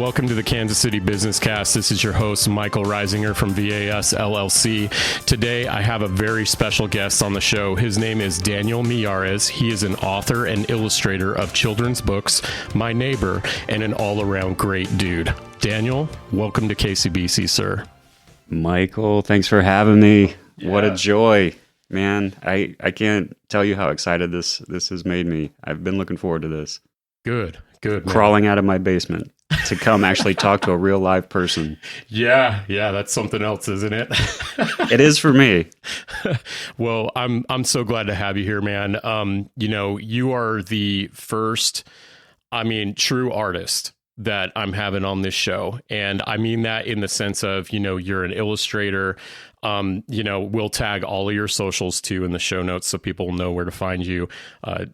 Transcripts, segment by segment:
welcome to the Kansas City Business Cast. This is your host, Michael Reisinger from VAS LLC. Today, I have a very special guest on the show. His name is Daniel Miyares. He is an author and illustrator of children's books, My Neighbor, and an all-around great dude. Daniel, welcome to KCBC, sir. Michael, thanks for having me. Yeah. What a joy, man. I can't tell you how excited this has made me. I've been looking forward to this. Good, man. Crawling out of my basement to come actually talk to a real live person. Yeah, that's something else, isn't it? It is for me. Well, I'm so glad to have you here, man. You are the first, true artist that I'm having on this show. And I mean that in the sense of, you're an illustrator. We'll tag all of your socials too in the show notes so people know where to find you.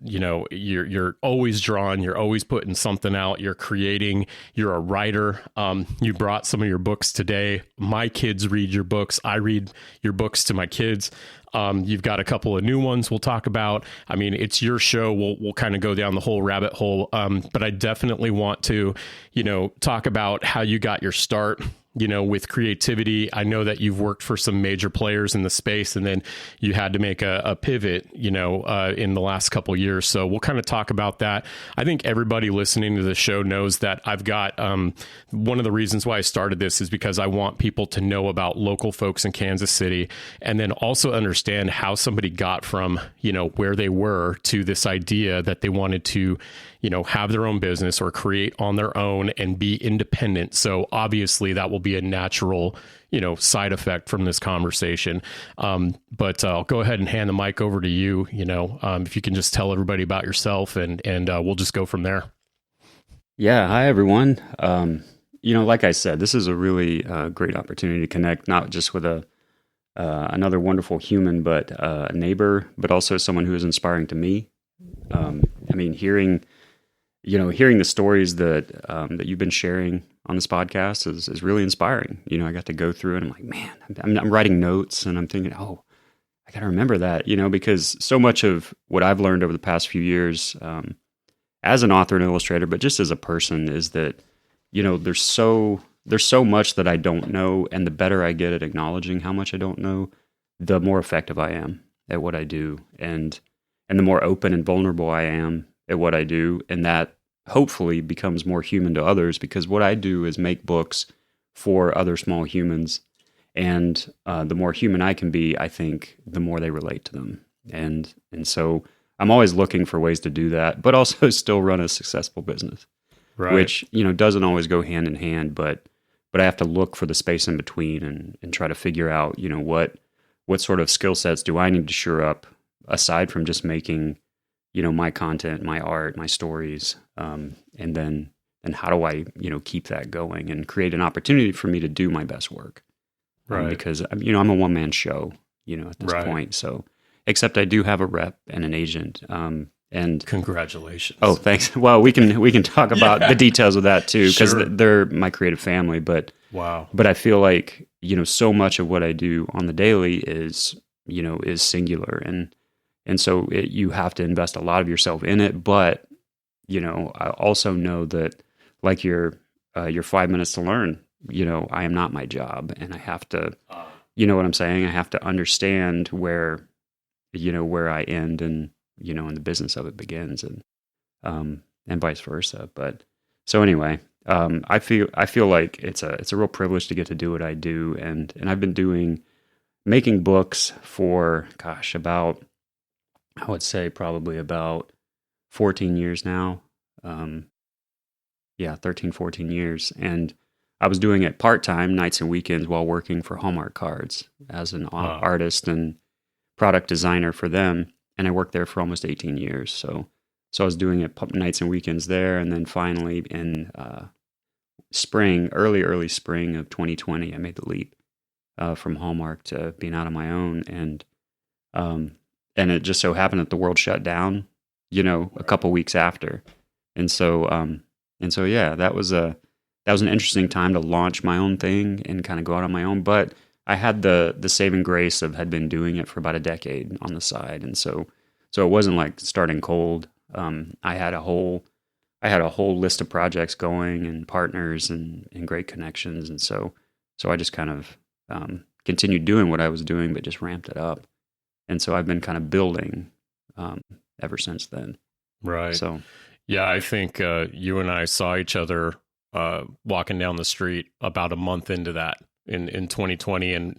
You're always drawing, you're always putting something out, you're creating, you're a writer. You brought some of your books today. My kids read your books. I read your books to my kids. You've got a couple of new ones we'll talk about. It's your show. We'll kind of go down the whole rabbit hole. But I definitely want to, talk about how you got your start, with creativity. I know that you've worked for some major players in the space, and then you had to make a pivot, in the last couple of years. So we'll kind of talk about that. I think everybody listening to the show knows that I've got, one of the reasons why I started this is because I want people to know about local folks in Kansas City, and then also understand how somebody got from, where they were to this idea that they wanted to, have their own business or create on their own and be independent. So obviously that will be a natural, side effect from this conversation. But I'll go ahead and hand the mic over to you, if you can just tell everybody about yourself and we'll just go from there. Yeah. Hi, everyone. Like I said, this is a really great opportunity to connect, not just with another wonderful human, but a neighbor, but also someone who is inspiring to me. Hearing the stories that you've been sharing on this podcast is really inspiring. I got to go through it and I'm like, man, I'm writing notes and I'm thinking, I got to remember that, because so much of what I've learned over the past few years as an author and illustrator, but just as a person, is that, there's so much that I don't know, and the better I get at acknowledging how much I don't know, the more effective I am at what I do, and the more open and vulnerable I am at what I do, and that hopefully becomes more human to others, because what I do is make books for other small humans, and the more human I can be, I think the more they relate to them, and so I'm always looking for ways to do that, but also still run a successful business, right. Which doesn't always go hand in hand, but I have to look for the space in between and try to figure out what sort of skill sets do I need to shore up aside from just making my content, my art, my stories, and then how do I, keep that going and create an opportunity for me to do my best work, right? Because I'm a one man show, at this point. So, except I do have a rep and an agent. And congratulations! Oh, thanks. Well, we can talk about the details of that too, because they're my creative family. But wow! But I feel like so much of what I do on the daily is singular and so you have to invest a lot of yourself in it. But, I also know that like your 5 minutes to learn, I am not my job, and I have to, you know what I'm saying? I have to understand where I end and, and the business of it begins, and vice versa. But so anyway, I feel like it's a real privilege to get to do what I do. And I've been making books for, about, I would say probably about 14 years now. 13, 14 years. And I was doing it part-time, nights and weekends, while working for Hallmark Cards as an artist and product designer for them. And I worked there for almost 18 years. So I was doing it nights and weekends there. And then finally in early spring of 2020, I made the leap from Hallmark to being out on my own. And it just so happened that the world shut down, a couple weeks after. And so yeah, that was an interesting time to launch my own thing and kind of go out on my own. But I had the saving grace of had been doing it for about a decade on the side. And so it wasn't like starting cold. I had a whole I had a whole list of projects going and partners and great connections. And so I just kind of continued doing what I was doing, but just ramped it up. And so I've been kind of building ever since then. Right. So, yeah, I think you and I saw each other walking down the street about a month into that in 2020. And,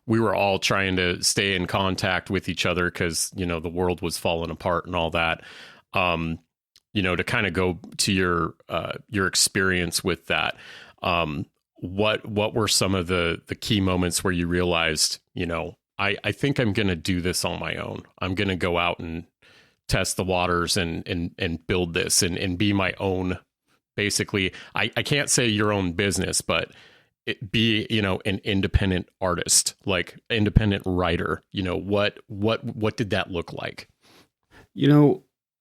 we were all trying to stay in contact with each other because, the world was falling apart and all that. To kind of go to your experience with that. What were some of the key moments where you realized, I think I'm going to do this on my own. I'm going to go out and test the waters and build this and be my own, basically, I can't say your own business, but be, an independent artist, like independent writer. What did that look like?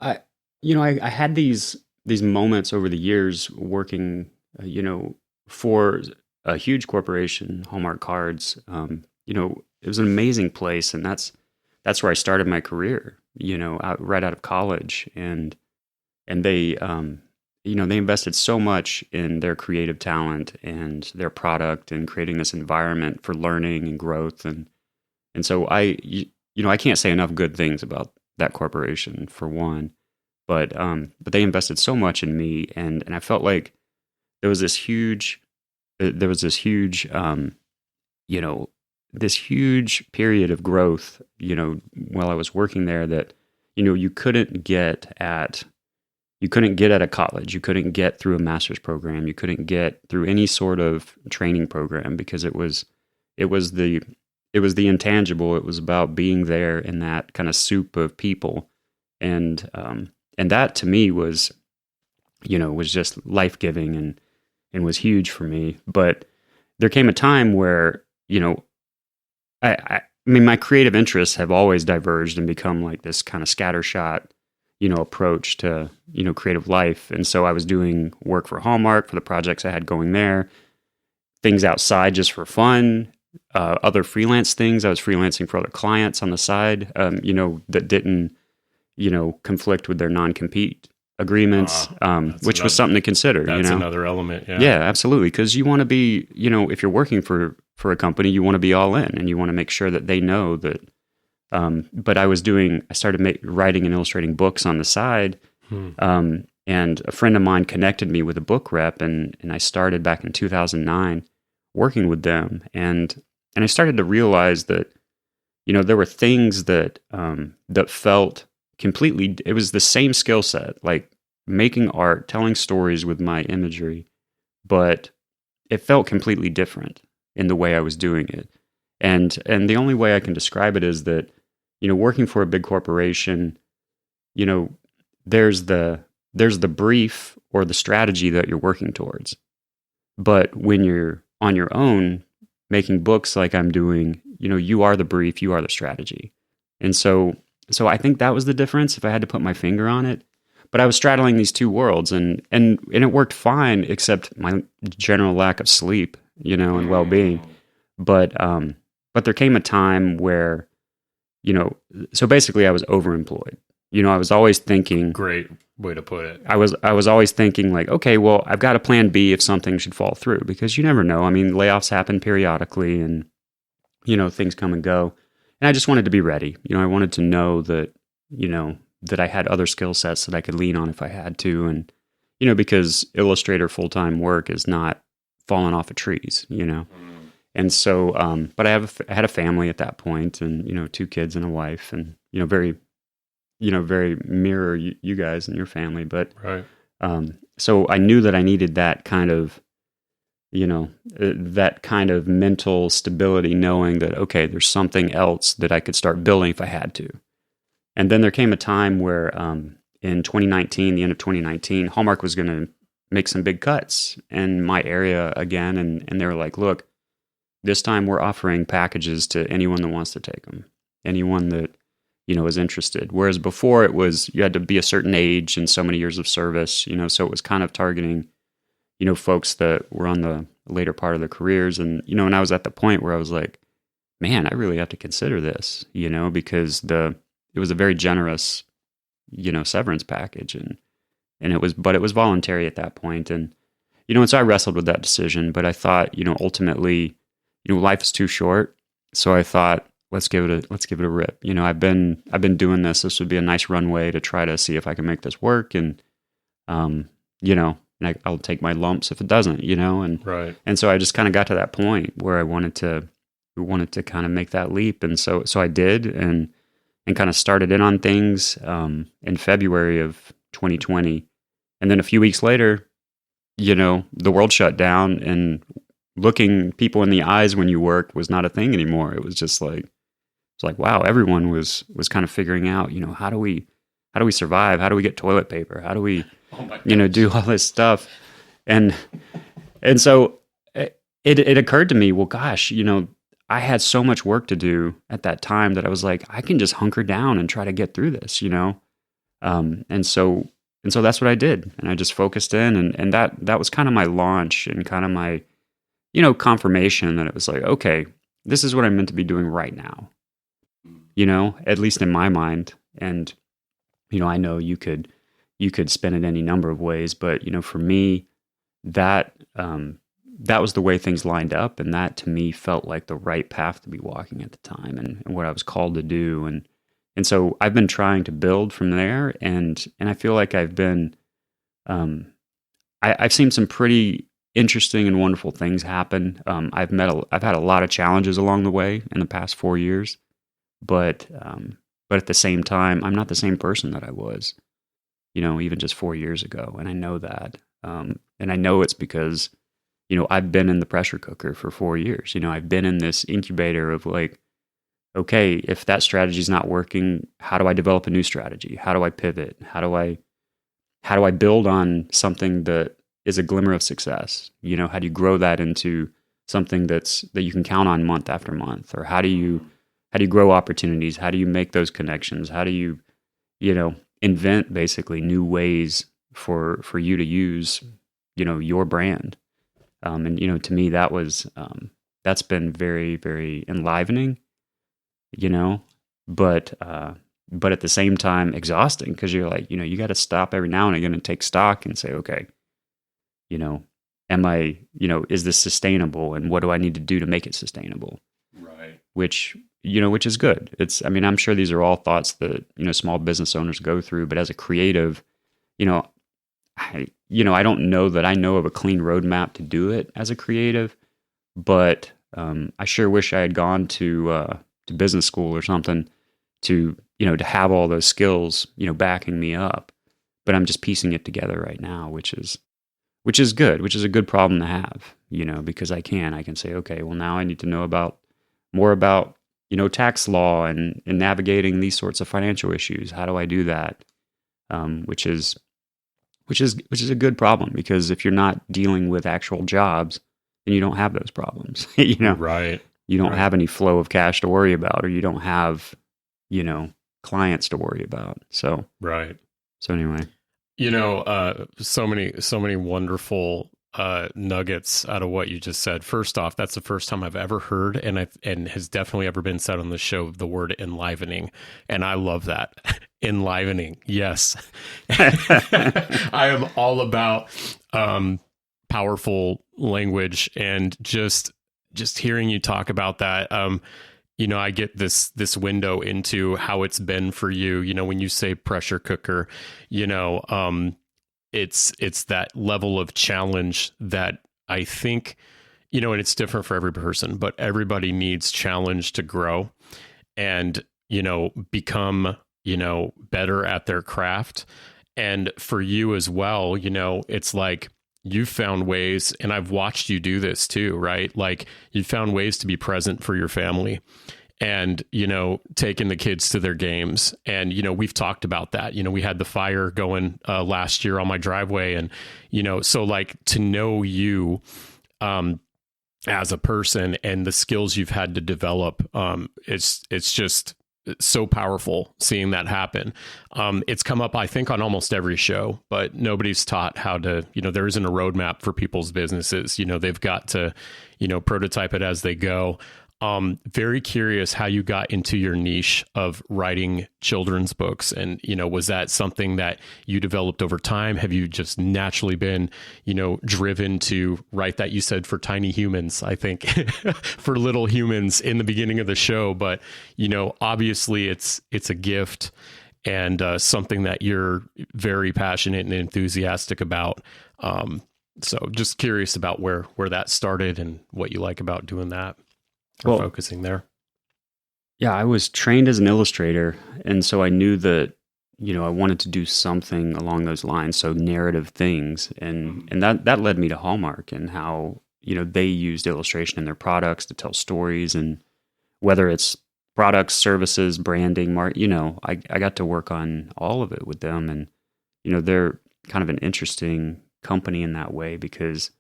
I had these moments over the years working, for a huge corporation, Hallmark Cards. It was an amazing place, and that's where I started my career. Right out of college, and they, they invested so much in their creative talent and their product and creating this environment for learning and growth, and so I can't say enough good things about that corporation, for one. But they invested so much in me, and I felt like there was this huge this huge period of growth, while I was working there that, you couldn't get at a college, you couldn't get through a master's program, you couldn't get through any sort of training program, because it was the intangible. It was about being there in that kind of soup of people, and that to me was just life-giving and was huge for me. But there came a time where, I mean, my creative interests have always diverged and become like this kind of scattershot, approach to, creative life. And so I was doing work for Hallmark, for the projects I had going there, things outside just for fun, other freelance things. I was freelancing for other clients on the side, that didn't, conflict with their non-compete agreements, which was something to consider. That's another element. Yeah, yeah, absolutely. Because you want to be, if you're working for a company, you want to be all in, and you want to make sure that they know that. But I started writing and illustrating books on the side, and a friend of mine connected me with a book rep, and I started back in 2009 working with them, and I started to realize that, there were things that felt completely, it was the same skill set, like making art, telling stories with my imagery, but it felt completely different in the way I was doing it. And the only way I can describe it is that, working for a big corporation, there's the brief or the strategy that you're working towards. But when you're on your own making books like I'm doing, you are the brief, you are the strategy. And so I think that was the difference, if I had to put my finger on it. But I was straddling these two worlds, and it worked fine, except my general lack of sleep, and well-being. But there came a time where, so basically I was overemployed. I was always thinking. Great way to put it. I was always thinking like, okay, well, I've got a plan B if something should fall through, because you never know. I mean, layoffs happen periodically, and things come and go. And I just wanted to be ready. I wanted to know that, that I had other skill sets that I could lean on if I had to. And, because Illustrator full-time work is not falling off of trees, And so, but I had a family at that point, and, 2 kids and a wife, and, very mirror you guys and your family. But, right. So I knew that I needed that kind of, that kind of mental stability, knowing that, okay, there's something else that I could start building if I had to. And then there came a time where in 2019, the end of 2019, Hallmark was going to make some big cuts in my area again. And they were like, look, this time we're offering packages to anyone that wants to take them, anyone that, is interested. Whereas before it was, you had to be a certain age and so many years of service, so it was kind of targeting folks that were on the later part of their careers. And, and I was at the point where I was like, man, I really have to consider this, because it was a very generous, severance package. And And but it was voluntary at that point. And, and so I wrestled with that decision, but I thought, ultimately, life is too short. So I thought, let's give it a rip. I've been doing this. This would be a nice runway to try to see if I can make this work. And, and I'll take my lumps if it doesn't, and, right. And so I just kind of got to that point where I wanted to kind of make that leap. And so I did, and kind of started in on things, in February of 2020. And then a few weeks later, the world shut down, and looking people in the eyes when you work was not a thing anymore. It was just like, wow, everyone was kind of figuring out, how do we survive? How do we get toilet paper? How do we, do all this stuff? And so it occurred to me, well, gosh, I had so much work to do at that time that I was like, I can just hunker down and try to get through this, and so that's what I did. And I just focused in, and that was kind of my launch and kind of my, confirmation that it was like, okay, this is what I'm meant to be doing right now, at least in my mind. And, I know you could spin it any number of ways, but, for me, that was the way things lined up. And that to me felt like the right path to be walking at the time, and what I was called to do. And so I've been trying to build from there, and I feel like I've been, I've seen some pretty interesting and wonderful things happen. I've had a lot of challenges along the way in the past 4 years, but at the same time, I'm not the same person that I was, even just 4 years ago. And I know that, and I know it's because, I've been in the pressure cooker for 4 years. I've been in this incubator of like, okay, if that strategy is not working, how do I develop a new strategy? How do I pivot? How do I build on something that is a glimmer of success? How do you grow that into something that you can count on month after month? Or how do you grow opportunities? How do you make those connections? How do you, invent basically new ways for you to use, your brand? And, to me, that's been very, very enlivening, but at the same time exhausting, because you're like, you got to stop every now and again and take stock and say, okay, am I, is this sustainable, and what do I need to do to make it sustainable? Right. Which is good. I'm sure these are all thoughts that, small business owners go through, but as a creative, I don't know that I know of a clean roadmap to do it as a creative, but I sure wish I had gone to business school or something to have all those skills, backing me up. But I'm just piecing it together right now, which is good, which is a good problem to have, because I can say, okay, well, now I need to know more about, tax law and navigating these sorts of financial issues. How do I do that? Which is a good problem, because if you're not dealing with actual jobs, then you don't have those problems, Right. You don't Right. have any flow of cash to worry about, or you don't have, clients to worry about. So, Right. So anyway, so many wonderful nuggets out of what you just said. First off, that's the first time I've ever heard, and has definitely ever been said on the show, the word enlivening, and I love that. Enlivening, yes. I am all about powerful language, and just hearing you talk about that. I get this window into how it's been for you. When you say pressure cooker, it's that level of challenge that I think, and it's different for every person, but everybody needs challenge to grow and, become, better at their craft. And for you as well, it's like you've found ways, and I've watched you do this too, right? Like you've found ways to be present for your family and, taking the kids to their games. And, we've talked about that. We had the fire going last year on my driveway. And, so like to know you as a person and the skills you've had to develop, it's just so powerful seeing that happen. It's come up, I think, on almost every show, but nobody's taught how to, there isn't a roadmap for people's businesses. They've got to, prototype it as they go. Very curious how you got into your niche of writing children's books. And, was that something that you developed over time? Have you just naturally been, driven to write that? You said for tiny humans, I think, for little humans in the beginning of the show. But, obviously it's a gift and something that you're very passionate and enthusiastic about. So just curious about where that started and what you like about doing that. Or focusing there. Yeah, I was trained as an illustrator, and so I knew that, I wanted to do something along those lines, so narrative things, and that led me to Hallmark and how, they used illustration in their products to tell stories, and whether it's products, services, branding, I got to work on all of it with them, and, they're kind of an interesting company in that way because,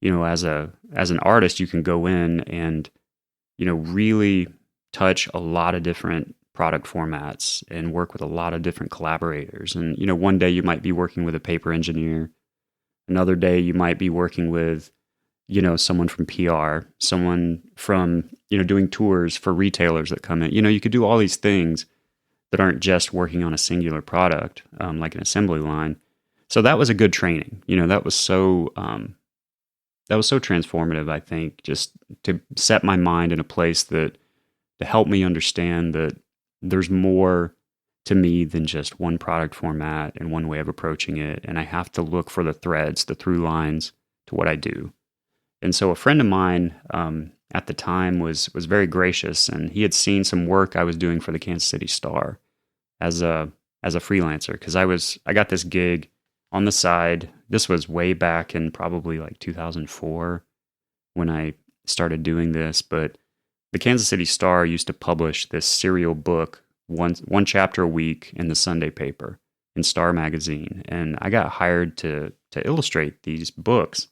as an artist, you can go in and really touch a lot of different product formats and work with a lot of different collaborators. And, one day you might be working with a paper engineer. Another day you might be working with, someone from PR, someone from, doing tours for retailers that come in. You could do all these things that aren't just working on a singular product, like an assembly line. So that was a good training. That was so transformative, I think, just to set my mind in a place that to help me understand that there's more to me than just one product format and one way of approaching it. And I have to look for the threads, the through lines to what I do. And so a friend of mine at the time was very gracious, and he had seen some work I was doing for the Kansas City Star as a freelancer, because I got this gig on the side. This was way back in probably like 2004 when I started doing this, but the Kansas City Star used to publish this serial book, one chapter a week in the Sunday paper in Star magazine, and I got hired to illustrate these books,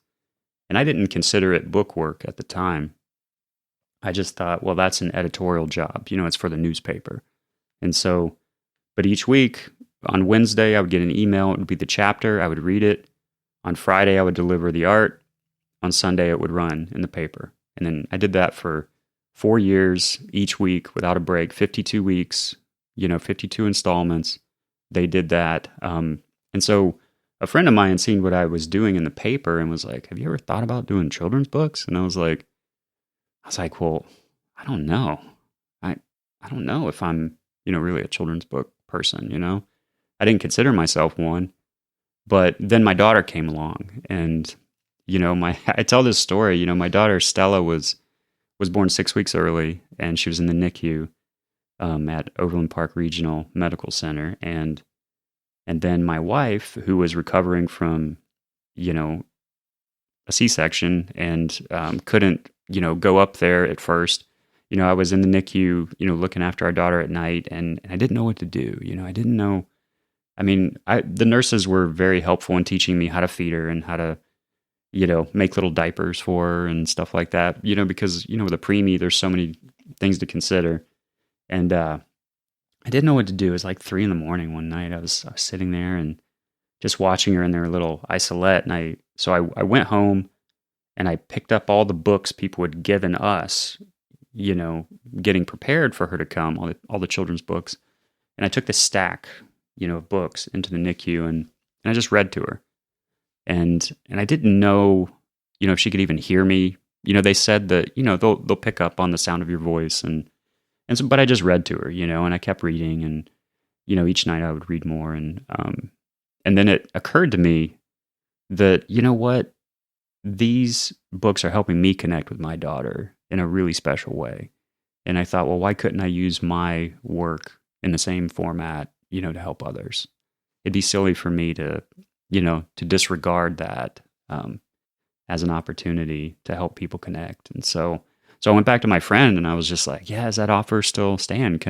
and I didn't consider it book work at the time. I just thought, well, that's an editorial job, it's for the newspaper. And so, but each week on Wednesday, I would get an email. It would be the chapter. I would read it. On Friday, I would deliver the art. On Sunday, it would run in the paper. And then I did that for 4 years, each week without a break, 52 weeks, 52 installments. They did that. And so a friend of mine seen what I was doing in the paper and was like, have you ever thought about doing children's books? And I was like, well, I don't know. I don't know if I'm, really a children's book person, I didn't consider myself one. But then my daughter came along, and I tell this story. My daughter Stella was born 6 weeks early, and she was in the NICU at Overland Park Regional Medical Center, and then my wife, who was recovering from a C-section and couldn't go up there at first. I was in the NICU, looking after our daughter at night, and I didn't know what to do. I didn't know. I mean, the nurses were very helpful in teaching me how to feed her and how to, make little diapers for her and stuff like that, because, with a preemie, there's so many things to consider. And I didn't know what to do. It was like 3 a.m. one night. I was sitting there and just watching her in their little isolette. And I went home and I picked up all the books people had given us, getting prepared for her to come, all the children's books. And I took this stack, of books into the NICU and I just read to her. And I didn't know, if she could even hear me. They said that, they'll pick up on the sound of your voice. And so, but I just read to her, and I kept reading, and, each night I would read more. And then it occurred to me that, what? These books are helping me connect with my daughter in a really special way. And I thought, well, why couldn't I use my work in the same format, to help others? It'd be silly for me to disregard that as an opportunity to help people connect. And so I went back to my friend and I was just like, yeah, does that offer still stand?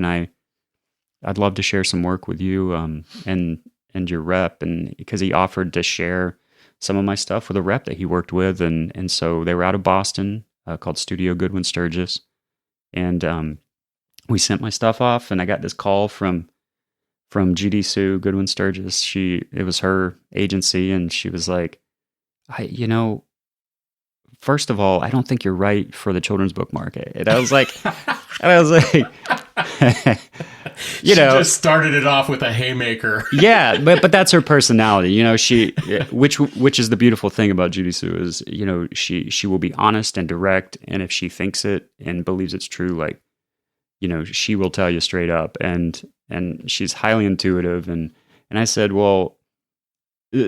I'd love to share some work with you and your rep. And because he offered to share some of my stuff with a rep that he worked with. And so they were out of Boston, called Studio Goodwin Sturgis. And we sent my stuff off, and I got this call from Judy Sue Goodwin Sturgis. It was her agency, and she was like, first of all, I don't think you're right for the children's book market. And I was like, she just started it off with a haymaker. Yeah, but that's her personality. You know, which is the beautiful thing about Judy Sue is, you know, she will be honest and direct, and if she thinks it and believes it's true, like, you know, she will tell you straight up, and she's highly intuitive, and I said, well,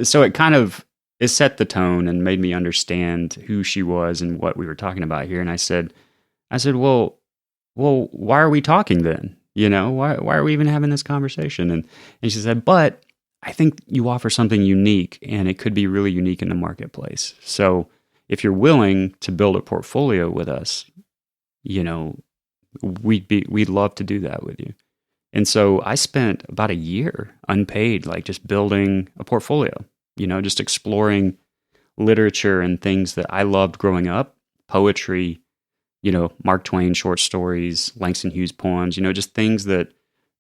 so it set the tone and made me understand who she was and what we were talking about here, and I said, well, why are we talking then? You know, why are we even having this conversation? And she said, but I think you offer something unique, and it could be really unique in the marketplace. So if you're willing to build a portfolio with us, you know, we'd love to do that with you. And so I spent about a year unpaid, like just building a portfolio, you know, just exploring literature and things that I loved growing up, poetry, you know, Mark Twain short stories, Langston Hughes poems, you know, just things that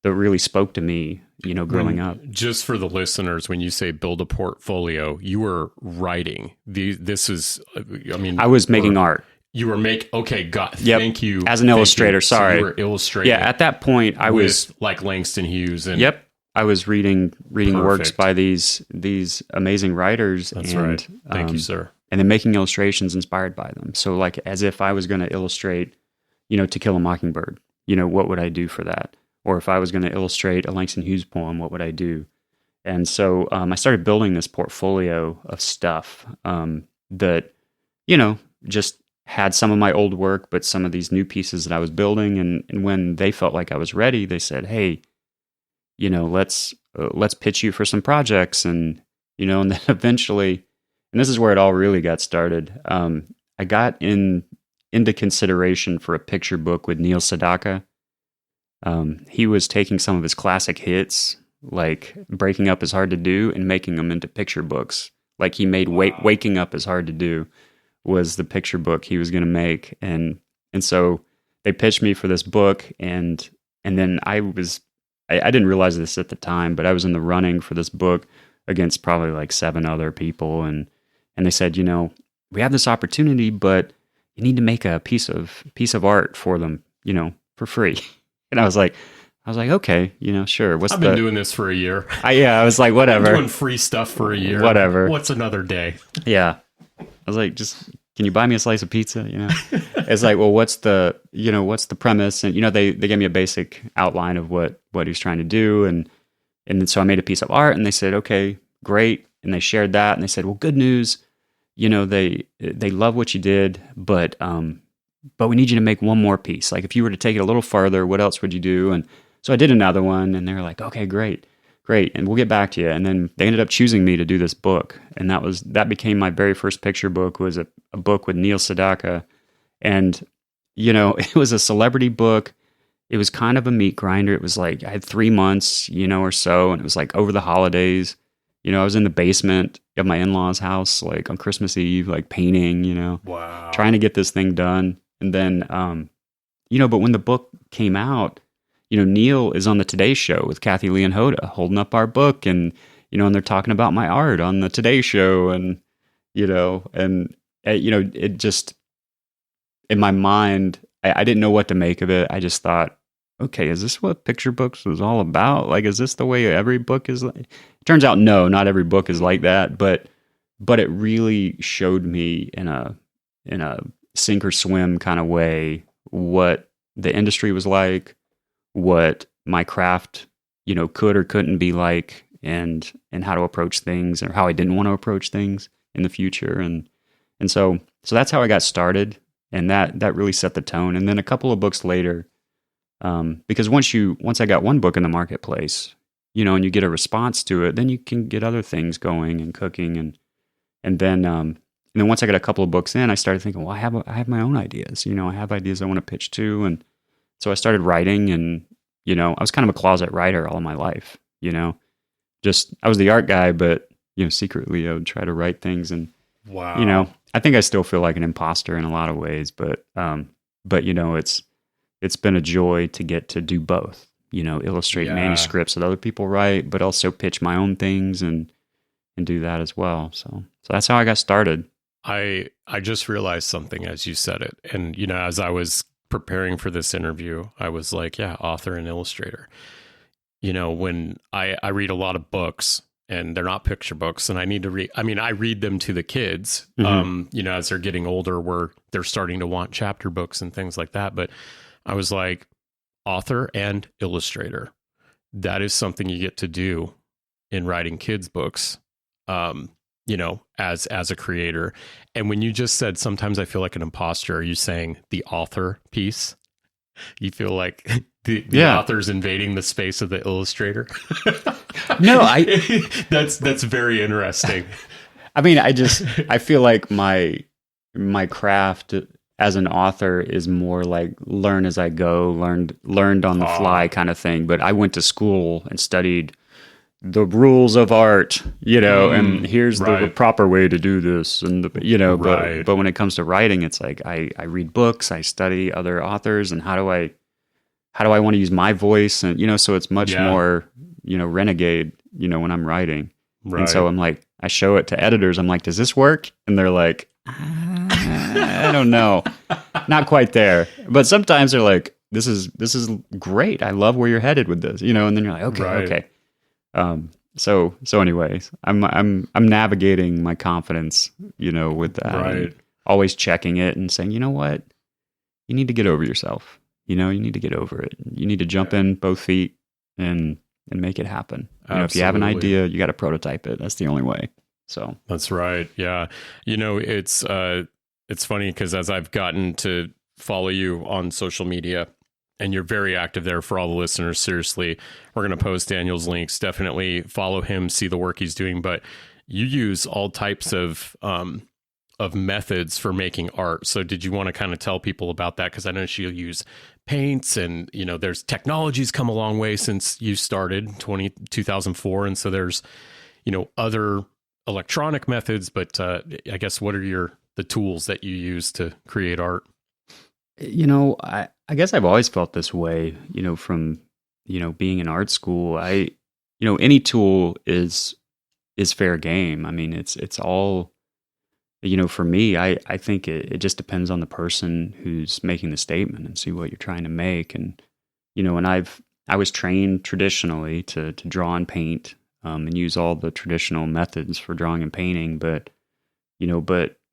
really spoke to me, you know, growing up. Just for the listeners, when you say build a portfolio, you were writing. This is, I mean, I was making art. You were Yep. Thank you. As an illustrator, sorry. So you were illustrating. Yeah, at that point, I was like Langston Hughes. And yep. I was reading works by these amazing writers. That's right. Thank you, sir. And then making illustrations inspired by them. So like as if I was going to illustrate, you know, To Kill a Mockingbird, you know, what would I do for that? Or if I was going to illustrate a Langston Hughes poem, what would I do? And so I started building this portfolio of stuff that, you know, just had some of my old work, but some of these new pieces that I was building. And when they felt like I was ready, they said, hey, you know, let's pitch you for some projects. And, you know, and then eventually, and this is where it all really got started. I got into consideration for a picture book with Neil Sedaka. He was taking some of his classic hits, like Breaking Up Is Hard to Do, and making them into picture books. Like he made Waking Up Is Hard to Do was the picture book he was going to make. And so they pitched me for this book, and then I didn't realize this at the time, but I was in the running for this book against probably like 7 other people, and they said, you know, we have this opportunity, but you need to make a piece of art for them, you know, for free. And I was like, okay, you know, sure. I've been doing this for a year. I was like, whatever. I'm doing free stuff for a year. Whatever. What's another day? Yeah. I was like, just, can you buy me a slice of pizza? You know, it's like, well, what's the premise? And, you know, they gave me a basic outline of what he was trying to do. And so I made a piece of art, and they said, okay, great. And they shared that, and they said, well, good news. You know, they love what you did, but we need you to make one more piece. Like if you were to take it a little farther, what else would you do? And so I did another one, and they were like, okay, great. And we'll get back to you. And then they ended up choosing me to do this book. And that became my very first picture book, was a book with Neil Sedaka. And, you know, it was a celebrity book. It was kind of a meat grinder. It was like, I had 3 months, you know, or so. And it was like over the holidays. You know, I was in the basement of my in-laws' house, like on Christmas Eve, like painting, you know, wow, trying to get this thing done. And then, you know, but when the book came out, you know, Neil is on the Today Show with Kathy Lee and Hoda holding up our book, and, you know, and they're talking about my art on the Today Show, and, you know, it just, in my mind, I didn't know what to make of it. I just thought, okay, is this what picture books is all about? Like, is this the way every book is? Like? It turns out, no, not every book is like that, but it really showed me in a sink or swim kind of way what the industry was like, what my craft, you know, could or couldn't be like, and how to approach things, or how I didn't want to approach things in the future. And so that's how I got started, and that really set the tone. And then a couple of books later, because once I got one book in the marketplace, you know, and you get a response to it, then you can get other things going and cooking, and then once I got a couple of books in, I started thinking, well, I have my own ideas. You know, I have ideas I want to pitch to, and so I started writing. And, you know, I was kind of a closet writer all my life. You know, just I was the art guy, but, you know, secretly I would try to write things, and wow, you know, I think I still feel like an imposter in a lot of ways, but you know, it's been a joy to get to do both. You know, illustrate manuscripts that other people write, but also pitch my own things and do that as well. So that's how I got started. I just realized something as you said it. And, as I was preparing for this interview, I was like, yeah, author and illustrator. When I read a lot of books and they're not picture books and I need to read, I read them to the kids, as they're getting older, where they're starting to want chapter books and things like that. But I was like, author and illustrator, that is something you get to do in writing kids books, as a creator. And when you just said, sometimes I feel like an imposter, are you saying the author piece? You feel like the author's invading the space of the illustrator? No, that's very interesting. I feel like my craft as an author is more like learn as I go, learned on the fly kind of thing. But I went to school and studied the rules of art, and here's the proper way to do this, and but when it comes to writing, it's like I read books, I study other authors, and how do I want to use my voice, and so it's much more renegade, when I'm writing, and so I'm like, I show it to editors, I'm like, does this work? And they're like, I don't know, not quite there, but sometimes they're like, this is great, I love where you're headed with this, and then you're like, okay. So anyways, I'm navigating my confidence, with that, and always checking it and saying, you know what, you need to get over yourself, you need to get over it. You need to jump in both feet and make it happen. If you have an idea, you got to prototype it. That's the only way. So that's right. Yeah. It's funny because as I've gotten to follow you on social media, and you're very active there for all the listeners. Seriously, we're going to post Daniel's links. Definitely follow him, see the work he's doing. But you use all types of methods for making art. So did you want to kind of tell people about that? Because I know she'll use paints, and there's technology's come a long way since you started 2004, and so there's other electronic methods. But I guess what are the tools that you use to create art? I guess I've always felt this way, from, being in art school. Any tool is fair game. It's all, for me, I think it just depends on the person who's making the statement and see what you're trying to make. And, and I was trained traditionally to draw and paint, and use all the traditional methods for drawing and painting. But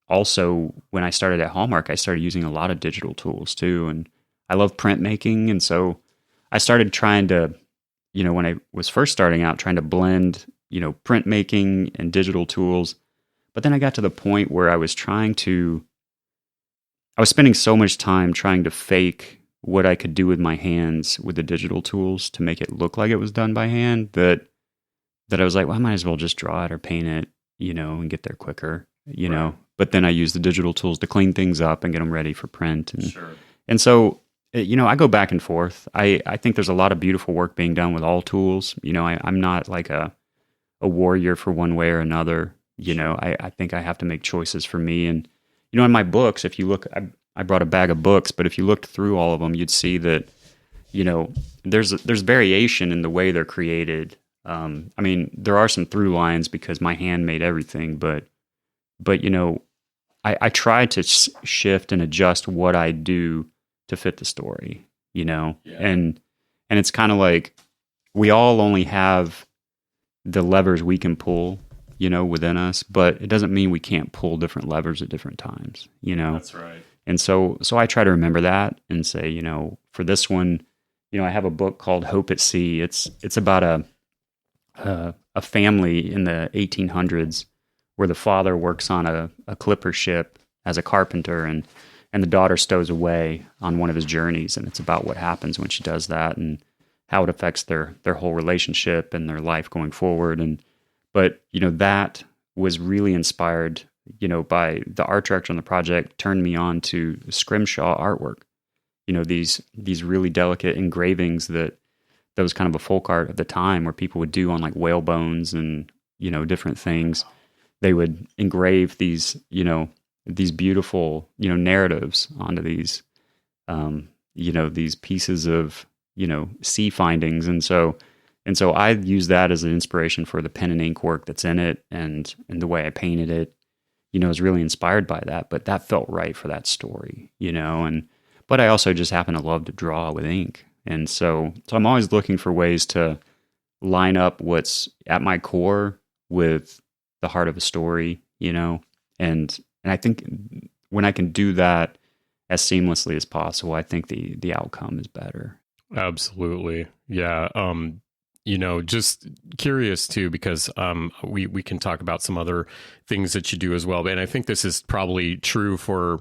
also, when I started at Hallmark, I started using a lot of digital tools too. And I love printmaking. And so I started trying to, when I was first starting out, trying to blend, printmaking and digital tools. But then I got to the point where I was spending so much time trying to fake what I could do with my hands with the digital tools to make it look like it was done by hand that I was like, well, I might as well just draw it or paint it, and get there quicker, know. But then I use the digital tools to clean things up and get them ready for print. And so, I go back and forth. I think there's a lot of beautiful work being done with all tools. I'm not like a warrior for one way or another. I think I have to make choices for me. And, in my books, if you look, I brought a bag of books, but if you looked through all of them, you'd see that, there's variation in the way they're created. There are some through lines because my hand made everything, but I try to shift and adjust what I do to fit the story, and it's kind of like we all only have the levers we can pull, within us, but it doesn't mean we can't pull different levers at different times, That's right. And so I try to remember that and say, for this one, I have a book called Hope at Sea. It's about a family in the 1800s where the father works on a clipper ship as a carpenter, and the daughter stows away on one of his journeys, and it's about what happens when she does that and how it affects their whole relationship and their life going forward. But that was really inspired, by the art director on the project turned me on to scrimshaw artwork. These really delicate engravings that was kind of a folk art of the time, where people would do on like whale bones and different things. They would engrave these these beautiful narratives onto these these pieces of sea findings, and so I use that as an inspiration for the pen and ink work that's in it, and the way I painted it, was really inspired by that, but that felt right for that story, but I also just happen to love to draw with ink. And so I'm always looking for ways to line up what's at my core with the heart of a story, and I think when I can do that as seamlessly as possible, I think the outcome is better. Absolutely. Yeah. Just curious too, because we can talk about some other things that you do as well. And I think this is probably true for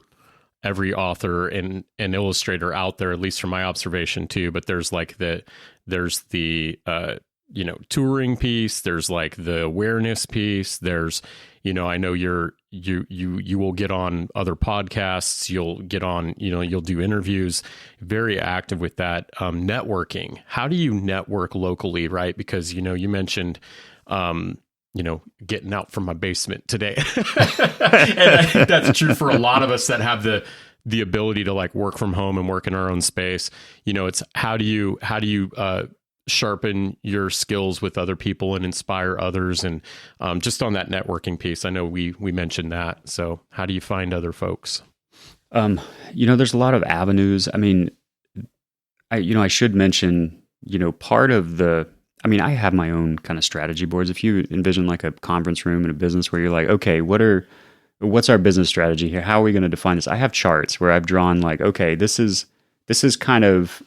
every author and illustrator out there, at least from my observation too. But there's the touring piece, there's like the awareness piece, there's, I know you will get on other podcasts, you'll get on, you'll do interviews, very active with that. Networking, how do you network locally, right? Because, you mentioned, getting out from my basement today. And I think that's true for a lot of us that have the ability to like work from home and work in our own space. It's how do you sharpen your skills with other people and inspire others, and just on that networking piece, I know we mentioned that. So how do you find other folks? There's a lot of avenues. I mean, I should mention, part of I have my own kind of strategy boards. If you envision like a conference room in a business where you're like, okay, what's our business strategy here? How are we going to define this? I have charts where I've drawn like, okay, this is kind of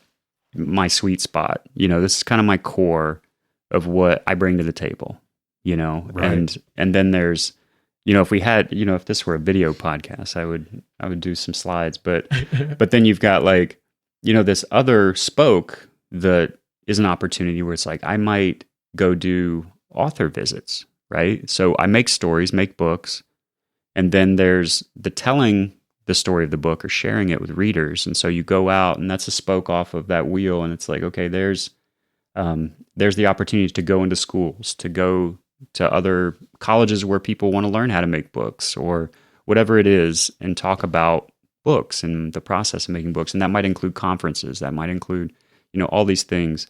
my sweet spot. This is kind of my core of what I bring to the table, right. And then there's, if we had, if this were a video podcast, I would do some slides, but then you've got like, this other spoke that is an opportunity where it's like, I might go do author visits, right? So I make stories, make books, and then there's the telling the story of the book or sharing it with readers. And so you go out, and that's a spoke off of that wheel. And it's like, okay, there's the opportunity to go into schools, to go to other colleges where people want to learn how to make books or whatever it is, and talk about books and the process of making books. And that might include conferences, that might include, all these things.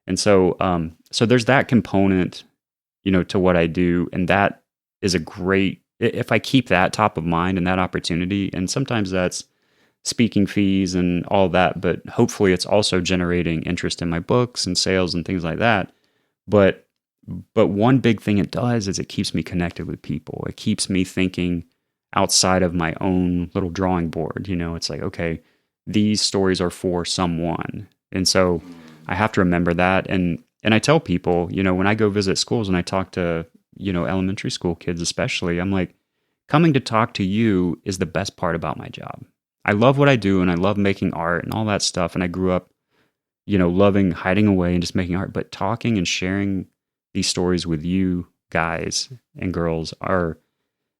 And so, so there's that component, to what I do. And that is a great, if I keep that top of mind and that opportunity, and sometimes that's speaking fees and all that, but hopefully it's also generating interest in my books and sales and things like that. But one big thing it does is it keeps me connected with people. It keeps me thinking outside of my own little drawing board. It's like, okay, these stories are for someone. And so I have to remember that. And I tell people, when I go visit schools and I talk to, elementary school kids especially, I'm like, coming to talk to you is the best part about my job. I love what I do, and I love making art and all that stuff. And I grew up, loving hiding away and just making art. But talking and sharing these stories with you guys and girls are,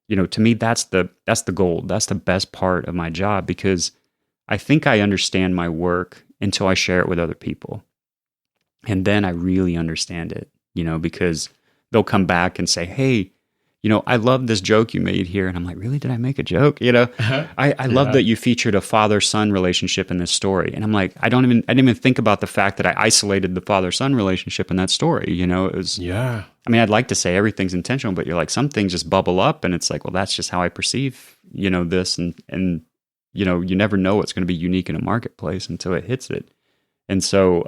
to me, that's the gold. That's the best part of my job, because I think I understand my work until I share it with other people. And then I really understand it, because they'll come back and say, hey, I love this joke you made here. And I'm like, really? Did I make a joke? I love that you featured a father-son relationship in this story. And I'm like, I didn't even think about the fact that I isolated the father-son relationship in that story. It was, yeah. I mean, I'd like to say everything's intentional, but you're like, some things just bubble up, and it's like, well, that's just how I perceive, this. And you never know what's going to be unique in a marketplace until it hits it. And so,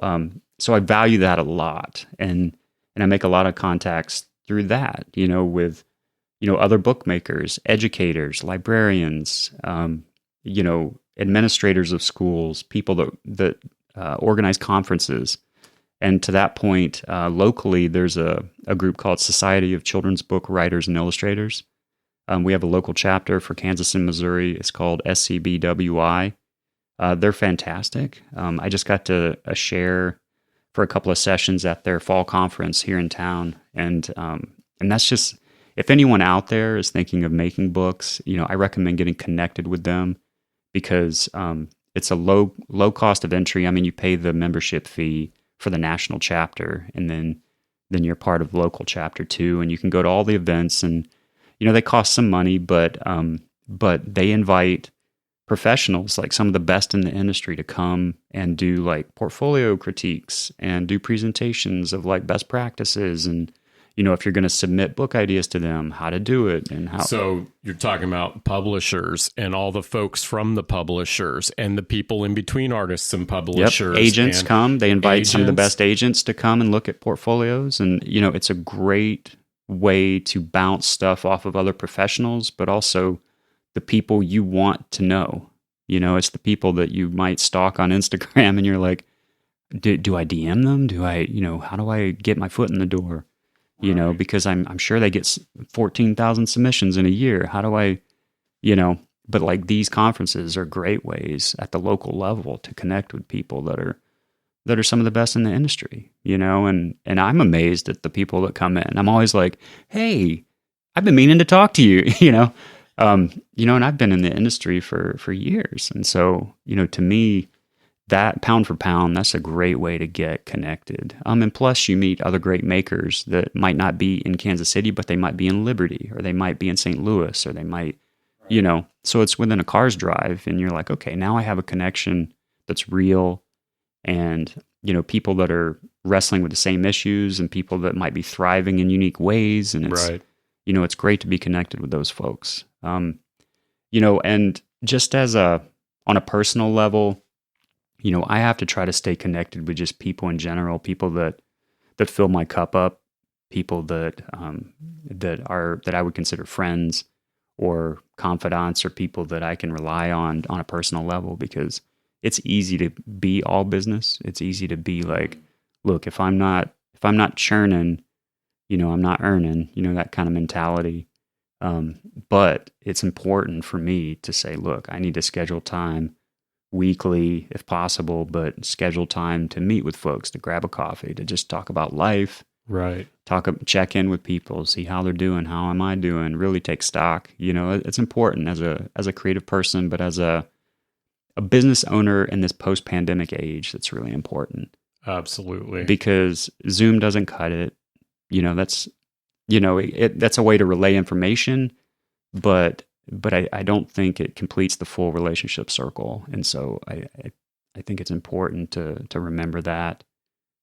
so I value that a lot. And I make a lot of contacts through that, with, other bookmakers, educators, librarians, administrators of schools, people that organize conferences. And to that point, locally, there's a group called Society of Children's Book Writers and Illustrators. We have a local chapter for Kansas and Missouri. It's called SCBWI. They're fantastic. I just got to share for a couple of sessions at their fall conference here in town. And that's just, if anyone out there is thinking of making books, I recommend getting connected with them, because it's a low cost of entry. I mean, you pay the membership fee for the national chapter, and then you're part of the local chapter too, and you can go to all the events, and they cost some money, but they invite professionals, like some of the best in the industry, to come and do like portfolio critiques and do presentations of like best practices and if you're going to submit book ideas to them, how to do it and how. So you're talking about publishers and all the folks from the publishers and the people in between artists and publishers. Yep. Agents come, they invite some of the best agents to come and look at portfolios. And, it's a great way to bounce stuff off of other professionals, but also the people you want to know. It's the people that you might stalk on Instagram and you're like, do I DM them? Do I, how do I get my foot in the door? Right. Because I'm sure they get 14,000 submissions in a year. How do I, but like these conferences are great ways at the local level to connect with people that are some of the best in the industry, and I'm amazed at the people that come in. I'm always like, hey, I've been meaning to talk to you, and I've been in the industry for years. And so, to me, that pound for pound, that's a great way to get connected. And plus you meet other great makers that might not be in Kansas City, but they might be in Liberty, or they might be in St. Louis, or they might, so it's within a car's drive, and you're like, okay, now I have a connection that's real, and, people that are wrestling with the same issues, and people that might be thriving in unique ways. And it's, right. It's great to be connected with those folks. And just on a personal level, I have to try to stay connected with just people in general, people that fill my cup up, people that I would consider friends or confidants, or people that I can rely on a personal level, because it's easy to be all business. It's easy to be like, look, if I'm not churning, I'm not earning, that kind of mentality. But it's important for me to say, look, I need to schedule time weekly if possible, but schedule time to meet with folks, to grab a coffee, to just talk about life, right? Check in with people, see how they're doing, how am I doing, really take stock. It's important as a creative person, but as a business owner in this post-pandemic age, that's really important. Absolutely. Because Zoom doesn't cut it. That's a way to relay information, but I don't think it completes the full relationship circle. And so I think it's important to remember that.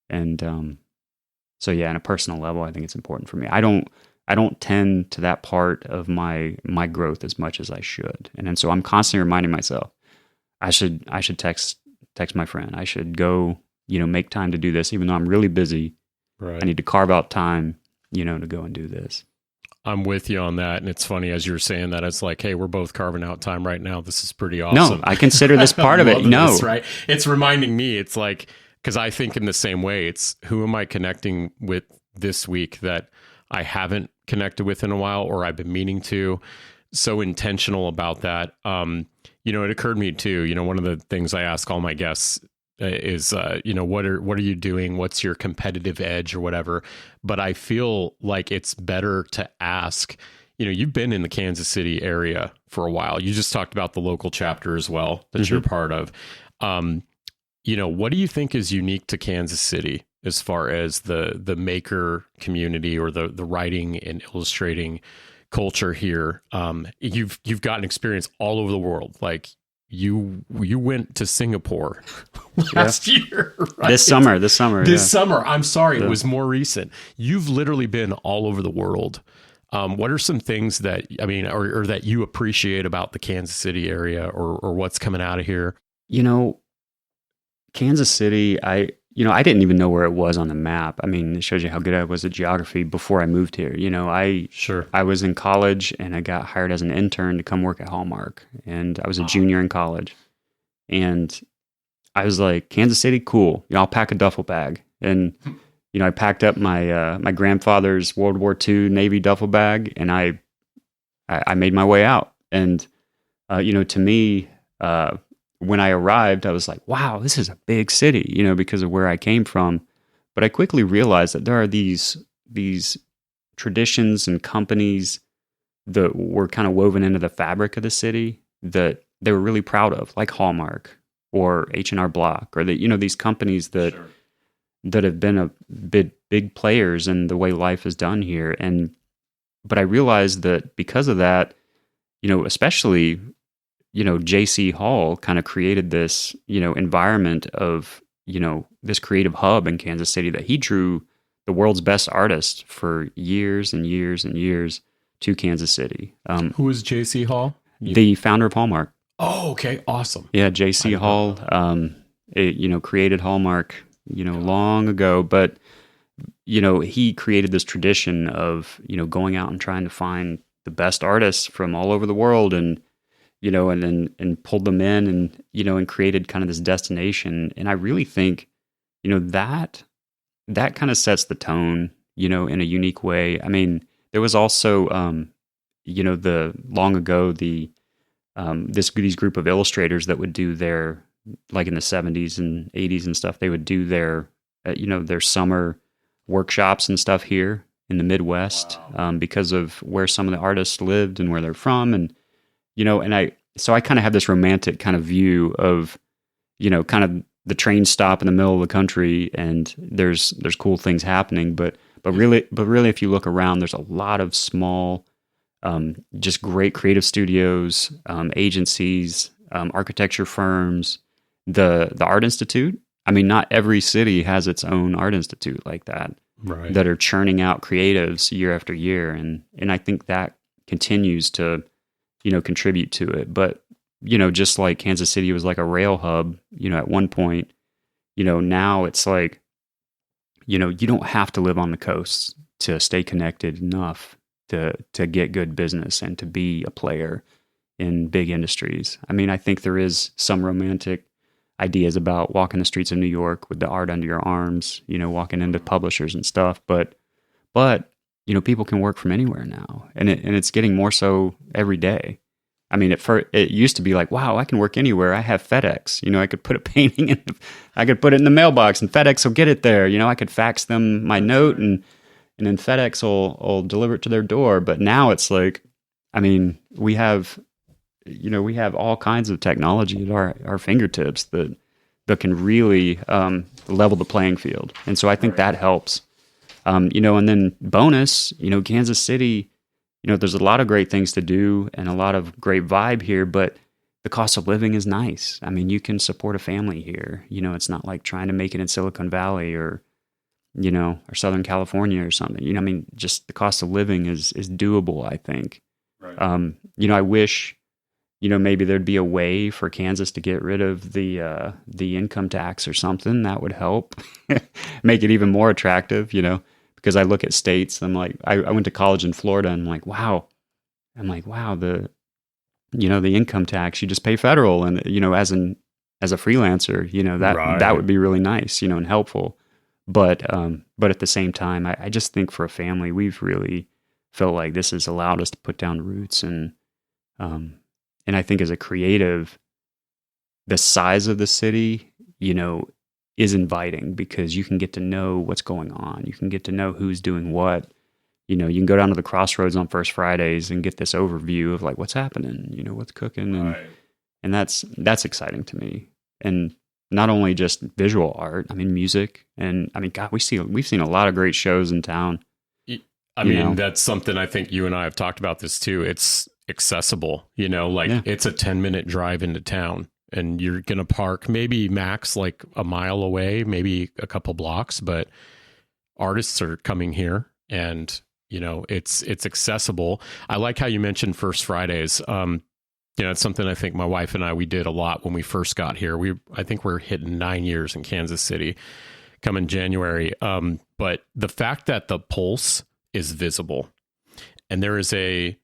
And so yeah, on a personal level, I think it's important for me. I don't tend to that part of my growth as much as I should. And so I'm constantly reminding myself, I should text my friend. I should go, make time to do this, even though I'm really busy. Right. I need to carve out time, to go and do this. I'm with you on that. And it's funny, as you're saying that, it's like, hey, we're both carving out time right now. This is pretty awesome. No, I consider this part of it. No. This, right? It's reminding me, it's like, because I think in the same way, it's who am I connecting with this week that I haven't connected with in a while, or I've been meaning to. So intentional about that. It occurred to me too, one of the things I ask all my guests is, what are you doing? What's your competitive edge or whatever? But I feel like it's better to ask, you've been in the Kansas City area for a while. You just talked about the local chapter as well that you're part of. What do you think is unique to Kansas City as far as the maker community or the writing and illustrating culture here? You've gotten experience all over the world. Like you went to Singapore last year, right? This summer. I'm sorry. Yeah. It was more recent. You've literally been all over the world. What are some things that, or that you appreciate about the Kansas City area, or what's coming out of here? Kansas City, I didn't even know where it was on the map. It shows you how good I was at geography before I moved here. I was in college and I got hired as an intern to come work at Hallmark, and I was a junior in college. And I was like, Kansas City, cool. I'll pack a duffel bag. And I packed up my grandfather's World War II Navy duffel bag, and I made my way out. And to me, when I arrived, I was like, wow, this is a big city, because of where I came from. But I quickly realized that there are these traditions and companies that were kind of woven into the fabric of the city that they were really proud of, like Hallmark or H&R Block, or these companies that have been a big players in the way life is done here. But I realized that because of that, especially J.C. Hall kind of created this, environment of, this creative hub in Kansas City that he drew the world's best artists for years and years and years to Kansas City. Who is JC Hall? The founder of Hallmark. Oh, okay. Awesome. Yeah, JC Hall, created Hallmark, long ago, but, he created this tradition of, going out and trying to find the best artists from all over the world and, and pulled them in and, and created kind of this destination. And I really think, that kind of sets the tone, in a unique way. I mean, there was also, these group of illustrators that would do their, like in the 70s and 80s and stuff, they would do their, their summer workshops and stuff here in the Midwest. Wow. Because of where some of the artists lived and where they're from. And, so I kind of have this romantic kind of view of, kind of the train stop in the middle of the country and there's cool things happening. But really, if you look around, there's a lot of small, just great creative studios, agencies, architecture firms, the Art Institute. I mean, not every city has its own art institute like that, right, that are churning out creatives year after year. And I think that continues to, contribute to it. But, just like Kansas City was like a rail hub, at one point, now it's like, you don't have to live on the coast to stay connected enough to get good business and to be a player in big industries. I mean, I think there is some romantic ideas about walking the streets of New York with the art under your arms, walking into publishers and stuff. But people can work from anywhere now, and it's getting more so every day. I mean, it used to be like, wow, I can work anywhere. I have FedEx. I could put a painting in, I could put it in the mailbox, and FedEx will get it there. I could fax them my note, and then FedEx will deliver it to their door. But now it's like, I mean, we have all kinds of technology at our fingertips that can really level the playing field. And so I think that helps. And then bonus, Kansas City, there's a lot of great things to do and a lot of great vibe here, but the cost of living is nice. I mean, you can support a family here. It's not like trying to make it in Silicon Valley or Southern California or something. I mean, just the cost of living is doable, I think. Right. I wish, maybe there'd be a way for Kansas to get rid of the income tax or something that would help make it even more attractive, because I look at states, I'm like, I went to college in Florida and I'm like, wow, the income tax, you just pay federal. And, as a freelancer, that would be really nice, and helpful. But at the same time, I just think for a family, we've really felt like this has allowed us to put down roots. And I think as a creative, the size of the city, is inviting because you can get to know what's going on. You can get to know who's doing what. You can go down to the crossroads on First Fridays and get this overview of like what's happening, what's cooking. And that's exciting to me. And not only just visual art, I mean, music. And I mean, God, we've seen a lot of great shows in town. I mean, that's something I think you and I have talked about this too. It's accessible, it's a 10-minute drive into town and you're going to park maybe max like a mile away, maybe a couple blocks, but artists are coming here and, it's accessible. I like how you mentioned First Fridays. It's something I think my wife and we did a lot when we first got here. I think we're hitting 9 years in Kansas City coming January. But the fact that the Pulse is visible and there is a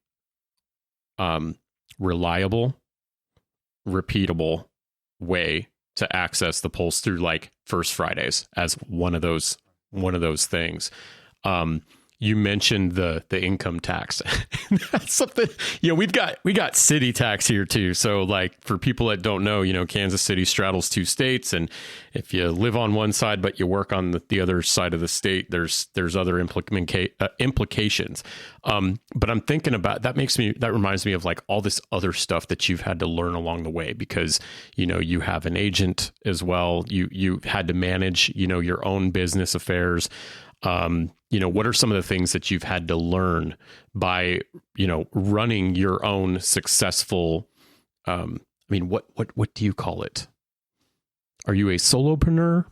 reliable, repeatable way to access the Pulse through like First Fridays as one of those things. You mentioned the income tax. That's something, we got city tax here too. So like for people that don't know, Kansas City straddles two states. And if you live on one side, but you work on the other side of the state, there's other implications. But I'm thinking about, that reminds me of like all this other stuff that you've had to learn along the way because, you have an agent as well. You had to manage, your own business affairs. What are some of the things that you've had to learn by, running your own successful, what do you call it? Are you a solopreneur?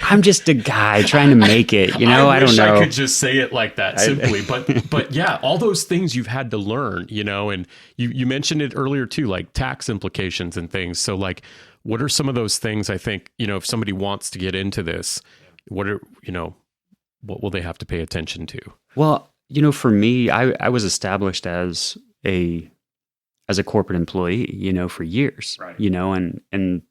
I'm just a guy trying to make it, I don't know. I could just say it like that simply, but yeah, all those things you've had to learn, and you mentioned it earlier too, like tax implications and things. So like, what are some of those things? I think, if somebody wants to get into this, what will they have to pay attention to? Well, for me, I was established as a corporate employee, for years, right. And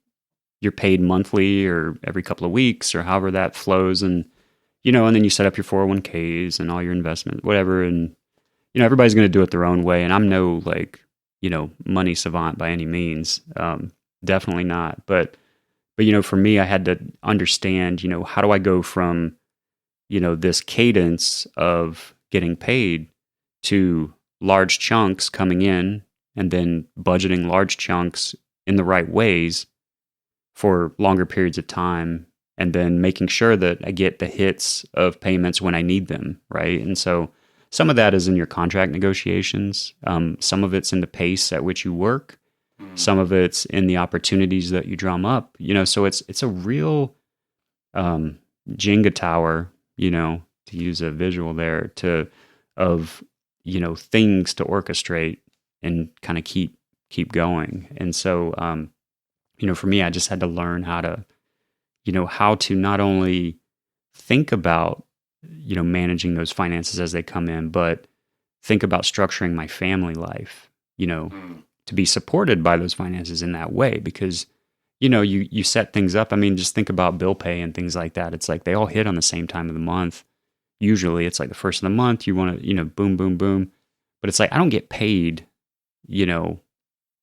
you're paid monthly or every couple of weeks or however that flows. And, and then you set up your 401ks and all your investment, whatever. And, everybody's going to do it their own way. And I'm no money savant by any means. Definitely not. But, for me, I had to understand, how do I go from, this cadence of getting paid to large chunks coming in and then budgeting large chunks in the right ways for longer periods of time, and then making sure that I get the hits of payments when I need them, right? And so some of that is in your contract negotiations. Some of it's in the pace at which you work. Some of it's in the opportunities that you drum up. So it's a real Jenga tower, to use a visual there, of things to orchestrate and kind of keep going. And so for me, I just had to learn how to not only think about, managing those finances as they come in, but think about structuring my family life, to be supported by those finances in that way. Because, you set things up. I mean, just think about bill pay and things like that. It's like they all hit on the same time of the month. Usually it's like the first of the month, you want to, boom, boom, boom. But it's like, I don't get paid,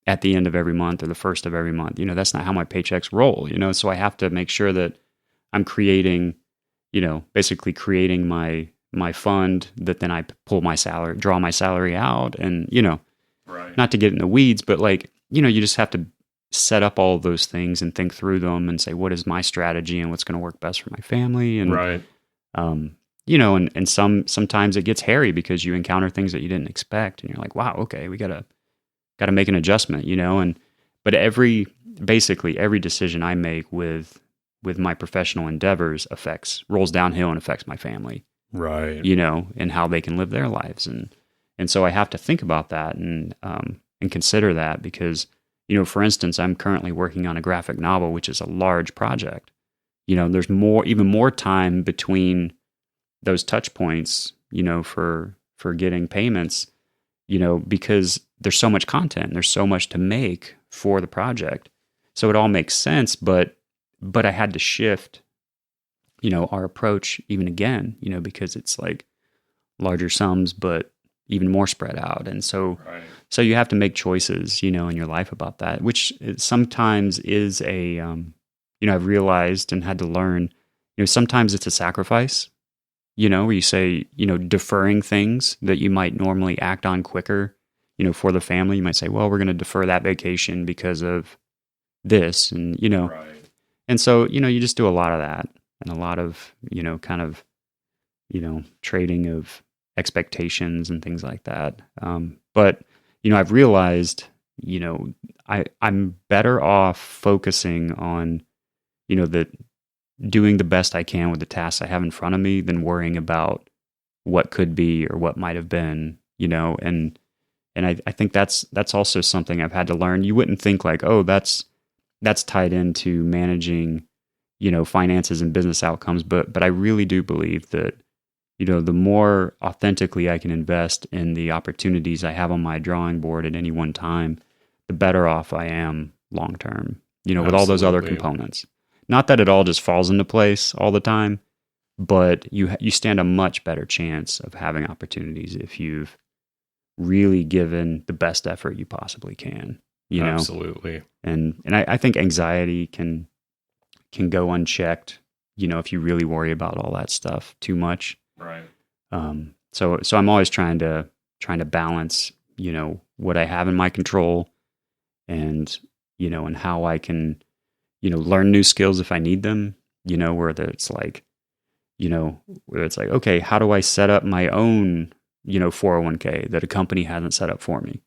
at the end of every month or the first of every month. That's not how my paychecks roll, so I have to make sure that I'm creating, basically creating my fund that then I pull my salary, draw my salary out, and, right. Not to get in the weeds, but like, you just have to set up all of those things and think through them and say, what is my strategy and what's going to work best for my family? And, right. And sometimes it gets hairy because you encounter things that you didn't expect, and you're like, wow, okay, we got to make an adjustment, but basically every decision I make with my professional endeavors rolls downhill and affects my family, right? And how they can live their lives, and so I have to think about that and consider that because, for instance, I'm currently working on a graphic novel, which is a large project. There's even more time between those touch points, for getting payments, because there's so much content, there's so much to make for the project. So it all makes sense, but I had to shift, our approach even again, because it's like larger sums, but even more spread out. And so, right. So you have to make choices, in your life about that, which sometimes is I've realized and had to learn, sometimes it's a sacrifice, where you say, deferring things that you might normally act on quicker, for the family. You might say, well, we're going to defer that vacation because of this. And, right. And so, you just do a lot of that and a lot of, kind of, trading of expectations and things like that. But, I've realized, I'm better off focusing on, that doing the best I can with the tasks I have in front of me than worrying about what could be or what might have been, and I think that's also something I've had to learn. You wouldn't think like, oh, that's tied into managing, finances and business outcomes. But I really do believe that, the more authentically I can invest in the opportunities I have on my drawing board at any one time, the better off I am long term, with all those other components. Not that it all just falls into place all the time, but you stand a much better chance of having opportunities if you've really given the best effort you possibly can. Absolutely. And I think anxiety can go unchecked, if you really worry about all that stuff too much. Right. So I'm always trying to balance, what I have in my control and, and how I can, learn new skills if I need them, whether it's like, okay, how do I set up my own, 401k that a company hasn't set up for me?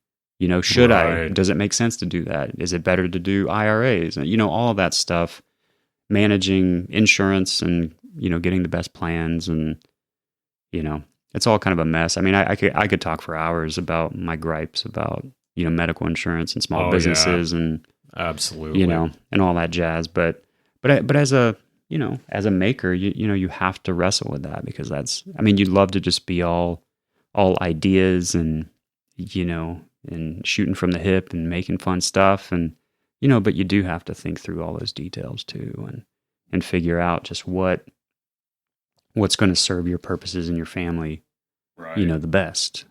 Should I? Right. Does it make sense to do that? Is it better to do IRAs? And, all of that stuff, managing insurance and, getting the best plans and, it's all kind of a mess. I mean, I could talk for hours about my gripes about, medical insurance and small businesses and, absolutely, and all that jazz. But as a, as a maker, you have to wrestle with that because you'd love to just be all ideas and, and shooting from the hip and making fun stuff. And, but you do have to think through all those details too and figure out just what's going to serve your purposes and your family, right. The best.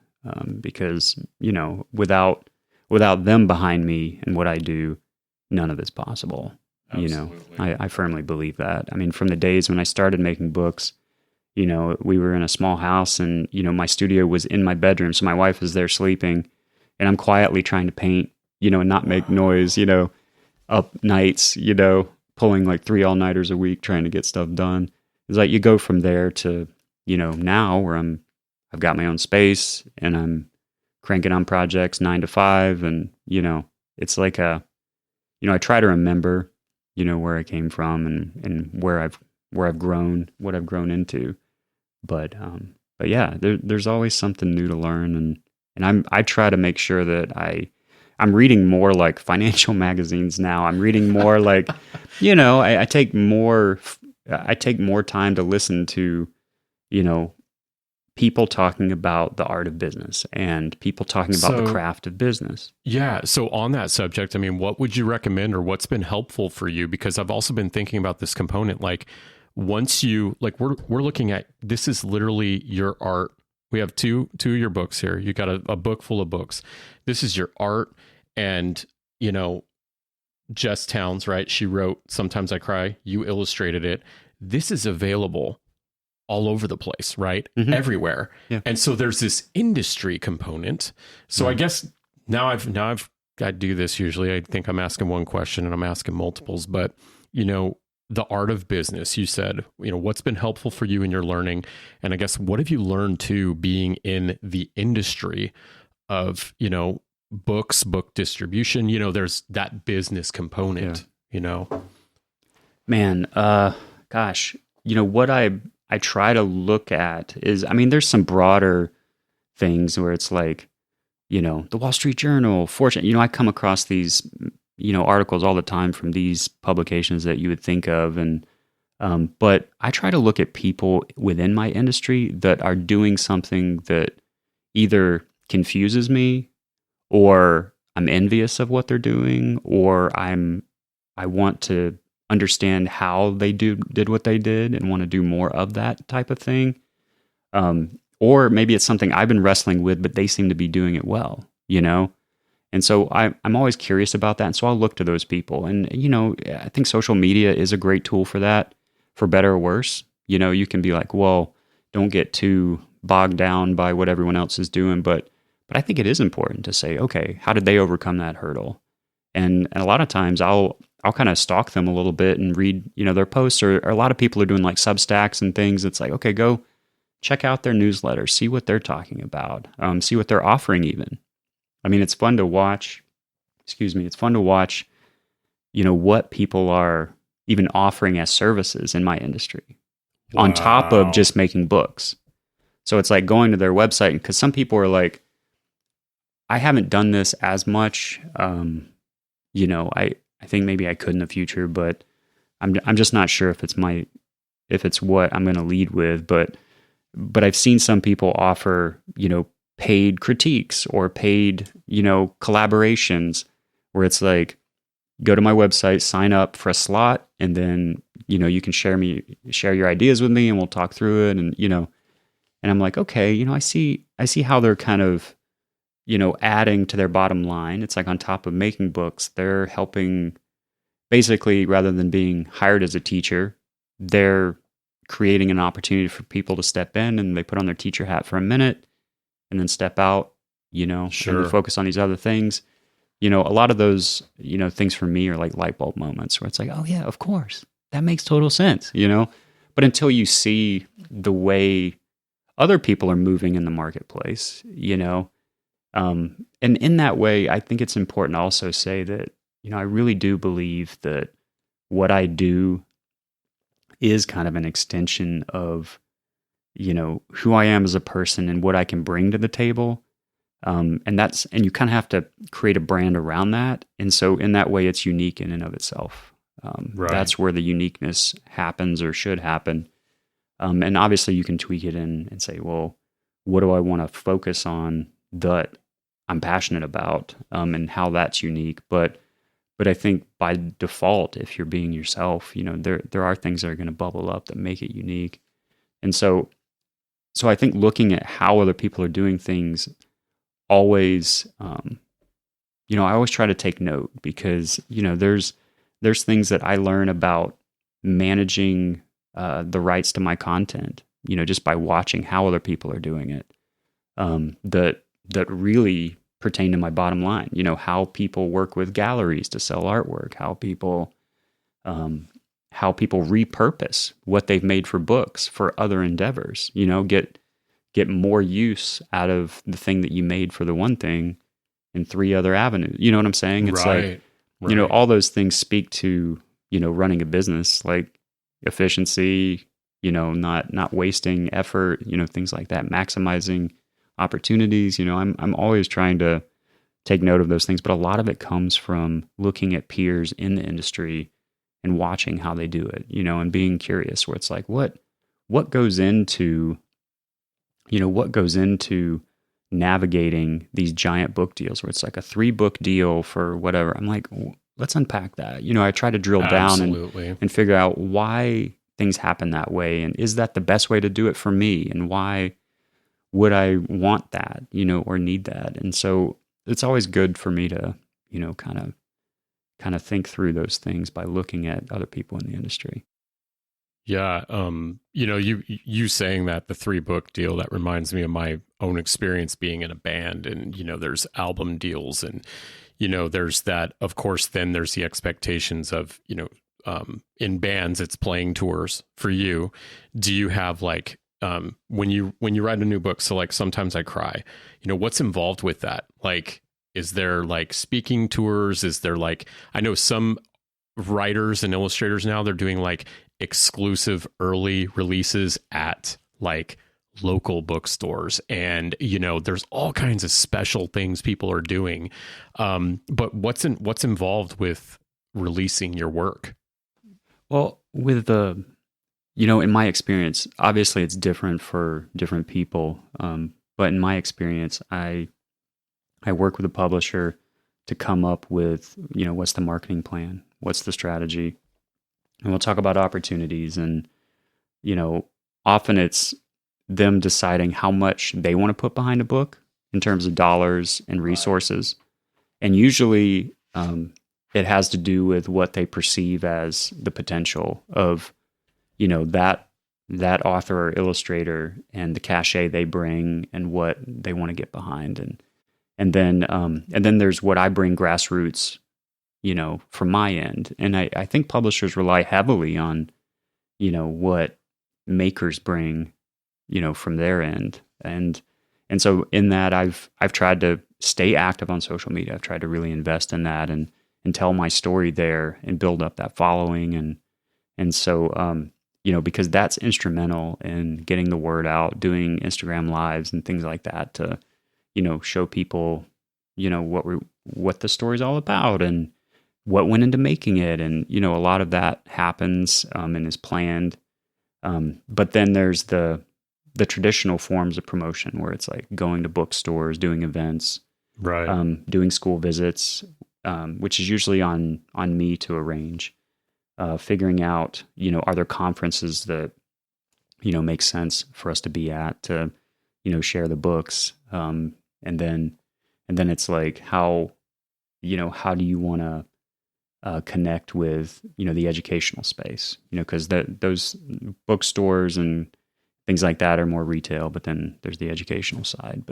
Because, without them behind me and what I do, none of it's possible. Absolutely. I firmly believe that. I mean, from the days when I started making books, we were in a small house and, my studio was in my bedroom. So my wife was there sleeping and I'm quietly trying to paint, and not make noise, up nights, pulling like 3 all-nighters a week, trying to get stuff done. It's like you go from there to, now where I've got my own space and I'm cranking on projects 9 to 5. And, it's like I try to remember, where I came from and where I've grown, what I've grown into. But yeah, there's always something new to learn. And I try to make sure that I'm reading more like financial magazines now. I'm reading more like, I take more time to listen to, people talking about the art of business and people talking about the craft of business. Yeah. So on that subject, I mean, what would you recommend or what's been helpful for you? Because I've also been thinking about this component. Like once you, like we're looking at, this is literally your art. We have two of your books here. You got a book full of books. This is your art. And, Jess Towns, right? She wrote Sometimes I Cry. You illustrated it. This is available all over the place, right? Mm-hmm. Everywhere. Yeah. And so there's this industry component. So I guess now I've got to do this usually. I think I'm asking one question and I'm asking multiples, but the art of business, you said, what's been helpful for you in your learning? And I guess what have you learned too, being in the industry of, books, book distribution, there's that business component, Man, gosh, what I try to look at is, there's some broader things where it's like, the Wall Street Journal, Fortune, I come across these, articles all the time from these publications that you would think of. And, but I try to look at people within my industry that are doing something that either confuses me or I'm envious of what they're doing, or I want to understand how they did what they did and want to do more of that type of thing. Or maybe it's something I've been wrestling with, but they seem to be doing it well, And so I'm always curious about that. And so I'll look to those people. And, I think social media is a great tool for that, for better or worse. You can be like, well, don't get too bogged down by what everyone else is doing. But I think it is important to say, okay, how did they overcome that hurdle? And a lot of times I'll kind of stalk them a little bit and read, their posts, or a lot of people are doing like Substacks and things. It's like, okay, go check out their newsletter, see what they're talking about, see what they're offering even. It's fun to watch, it's fun to watch, what people are even offering as services in my industry on top of just making books. So it's like going to their website, because some people are like, I haven't done this as much. I think maybe I could in the future, but I'm just not sure if it's what I'm going to lead with. But I've seen some people offer, paid critiques or paid, collaborations where it's like, go to my website, sign up for a slot, and then, you can share your ideas with me and we'll talk through it. And, and I'm like, okay, I see how they're kind of, adding to their bottom line. It's like on top of making books, they're helping, basically, rather than being hired as a teacher, they're creating an opportunity for people to step in, and they put on their teacher hat for a minute and then step out, Sure. and focus on these other things. A lot of those, things for me are like light bulb moments where it's like, oh yeah, of course, that makes total sense, But until you see the way other people are moving in the marketplace, And in that way, I think it's important to also say that, I really do believe that what I do is kind of an extension of, who I am as a person and what I can bring to the table. And you kind of have to create a brand around that. And so in that way, it's unique in and of itself. Right. That's where the uniqueness happens or should happen. And obviously you can tweak it and say, well, what do I want to focus on that I'm passionate about, and how that's unique. But I think by default, if you're being yourself, there are things that are going to bubble up that make it unique. And so I think looking at how other people are doing things always, I always try to take note, because, there's things that I learn about managing the rights to my content, just by watching how other people are doing it, that really pertain to my bottom line. How people work with galleries to sell artwork, how people repurpose what they've made for books for other endeavors. Get more use out of the thing that you made for the one thing in 3 other avenues. You know what I'm saying? It's right. All those things speak to, running a business, like efficiency, not wasting effort, things like that, maximizing opportunities. I'm always trying to take note of those things, but a lot of it comes from looking at peers in the industry and watching how they do it, and being curious, where it's like, what goes into navigating these giant book deals, where it's like a 3-book deal for whatever. I'm like, let's unpack that. I try to drill down and figure out why things happen that way. And is that the best way to do it for me? And why would I want that, or need that? And so it's always good for me to, kind of think through those things by looking at other people in the industry. Yeah. You saying that, the 3-book deal, that reminds me of my own experience being in a band, and, there's album deals, and, there's that, of course, then there's the expectations of, in bands, it's playing tours for you. Do you have like, when you write a new book, so like sometimes I cry, what's involved with that? Like, is there like speaking tours? Is there like, I know some writers and illustrators now, they're doing like exclusive early releases at like local bookstores, and there's all kinds of special things people are doing. But what's involved with releasing your work? Well, with the, in my experience, obviously it's different for different people. But in my experience, I work with a publisher to come up with, what's the marketing plan? What's the strategy? And we'll talk about opportunities, and, often it's them deciding how much they want to put behind a book in terms of dollars and resources. And usually it has to do with what they perceive as the potential of, that author or illustrator, and the cachet they bring and what they want to get behind. And then there's what I bring grassroots, from my end. And I think publishers rely heavily on, what makers bring, from their end. And so in that, I've tried to stay active on social media. I've tried to really invest in that and tell my story there and build up that following. And so, because that's instrumental in getting the word out, doing Instagram lives and things like that to, show people, what the story's all about and what went into making it. And, a lot of that happens and is planned. But then there's the traditional forms of promotion, where it's like going to bookstores, doing events, right? Doing school visits, which is usually on me to arrange. Figuring out, are there conferences that, make sense for us to be at to, share the books. And then it's like, how do you want to connect with, the educational space, because those bookstores and things like that are more retail, but then there's the educational side.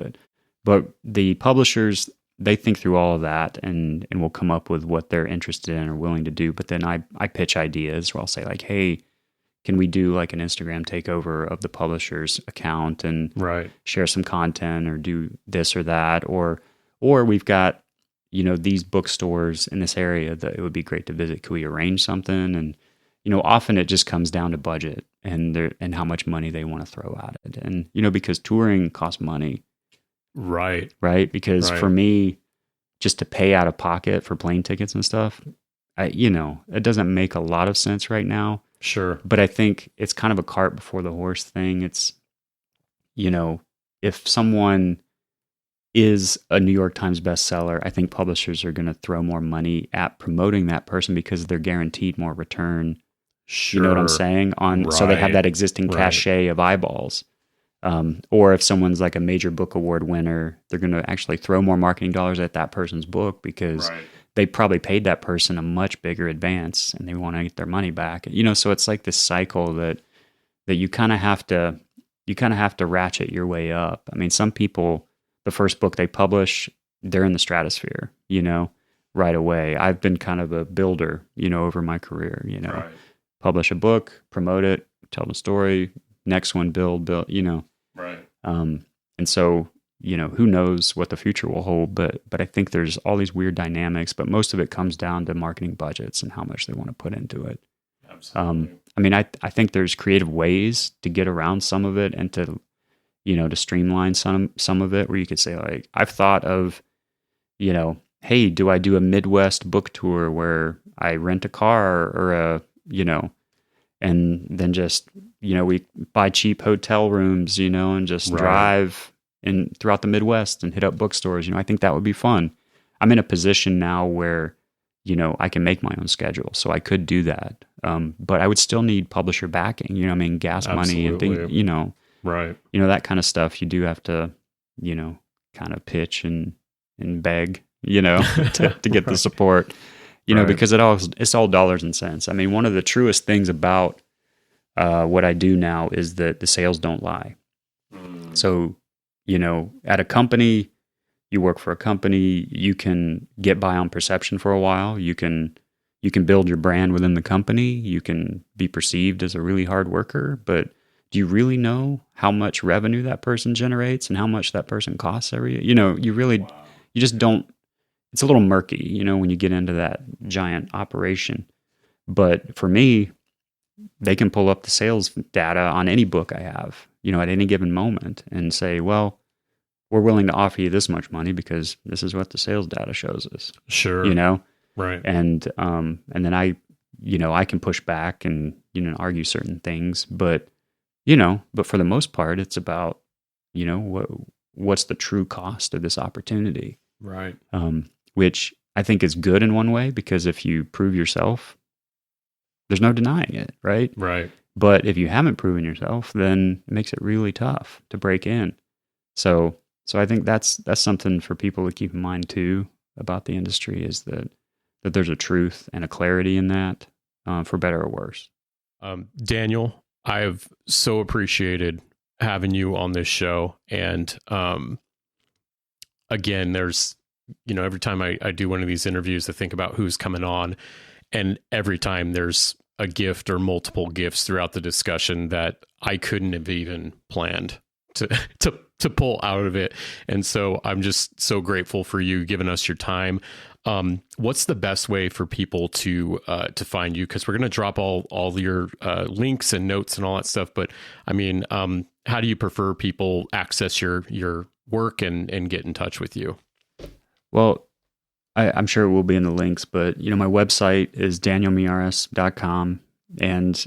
But the publishers, they think through all of that and will come up with what they're interested in or willing to do. But then I pitch ideas where I'll say like, hey, can we do like an Instagram takeover of the publisher's account and right. share some content or do this or that? Or or we've got, these bookstores in this area that it would be great to visit. Could we arrange something? And, often it just comes down to budget and how much money they want to throw at it. And, because touring costs money. Right. Right. Because for me, just to pay out of pocket for plane tickets and stuff, it doesn't make a lot of sense right now. Sure. But I think it's kind of a cart before the horse thing. It's, if someone is a New York Times bestseller, I think publishers are going to throw more money at promoting that person because they're guaranteed more return. Sure. You know what I'm saying? So they have that existing cachet of eyeballs. Or if someone's like a major book award winner, they're going to actually throw more marketing dollars at that person's book because they probably paid that person a much bigger advance and they want to get their money back. So it's like this cycle that you kind of have to ratchet your way up. I mean, some people, the first book they publish, they're in the stratosphere, right away. I've been kind of a builder, over my career, publish a book, promote it, tell the story, next one, build, Right. And so, who knows what the future will hold, but I think there's all these weird dynamics, but most of it comes down to marketing budgets and how much they want to put into it. Absolutely. I mean, I think there's creative ways to get around some of it and to, to streamline some of it, where you could say, like, I've thought of, hey, do I do a Midwest book tour where I rent a car or and then just, we buy cheap hotel rooms, and just drive throughout the Midwest and hit up bookstores. I think that would be fun. I'm in a position now where, I can make my own schedule, so I could do that. But I would still need publisher backing, gas money and things, right. That kind of stuff. You do have to, kind of pitch and beg, to get the support. Because it's all dollars and cents. I mean, one of the truest things about what I do now is that the sales don't lie. So, at a company, you work for a company, you can get by on perception for a while. You can build your brand within the company. You can be perceived as a really hard worker, but do you really know how much revenue that person generates and how much that person costs every year? You just don't. It's a little murky, when you get into that giant operation. But for me, they can pull up the sales data on any book I have, at any given moment and say, well, we're willing to offer you this much money because this is what the sales data shows us. Sure. Right. And then I can push back and, argue certain things, but for the most part, it's about, what's the true cost of this opportunity? Right. Which I think is good in one way, because if you prove yourself, there's no denying it, right? Right. But if you haven't proven yourself, then it makes it really tough to break in. So I think that's something for people to keep in mind too about the industry, is that there's a truth and a clarity in that, for better or worse. Daniel, I've so appreciated having you on this show. And again, there's, every time I do one of these interviews, I think about who's coming on, and every time there's a gift or multiple gifts throughout the discussion that I couldn't have even planned to pull out of it. And so I'm just so grateful for you giving us your time. What's the best way for people to find you? Because we're going to drop all your links and notes and all that stuff. But I mean, how do you prefer people access your work and get in touch with you? Well, I'm sure it will be in the links, but my website is danielmiyares.com, and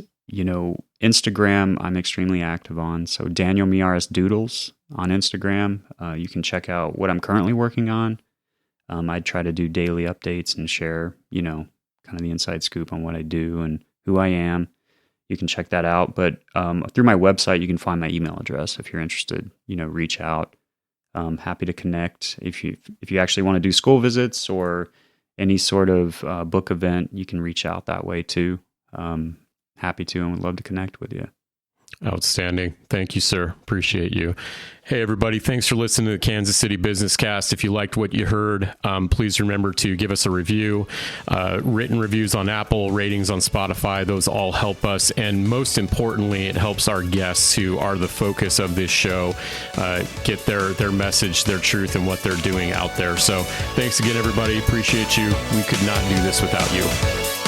Instagram I'm extremely active on. So Daniel Miyares Doodles on Instagram. You can check out what I'm currently working on. I try to do daily updates and share, kind of the inside scoop on what I do and who I am. You can check that out. But through my website, you can find my email address if you're interested. Reach out. Happy to connect. If you actually want to do school visits or any sort of book event, you can reach out that way too. Happy to, and would love to connect with you. Outstanding. Thank you, sir. Appreciate you. Hey, everybody. Thanks for listening to the Kansas City Business Cast. If you liked what you heard, please remember to give us a review, written reviews on Apple, ratings on Spotify. Those all help us. And most importantly, it helps our guests who are the focus of this show get their message, their truth, and what they're doing out there. So thanks again, everybody. Appreciate you. We could not do this without you.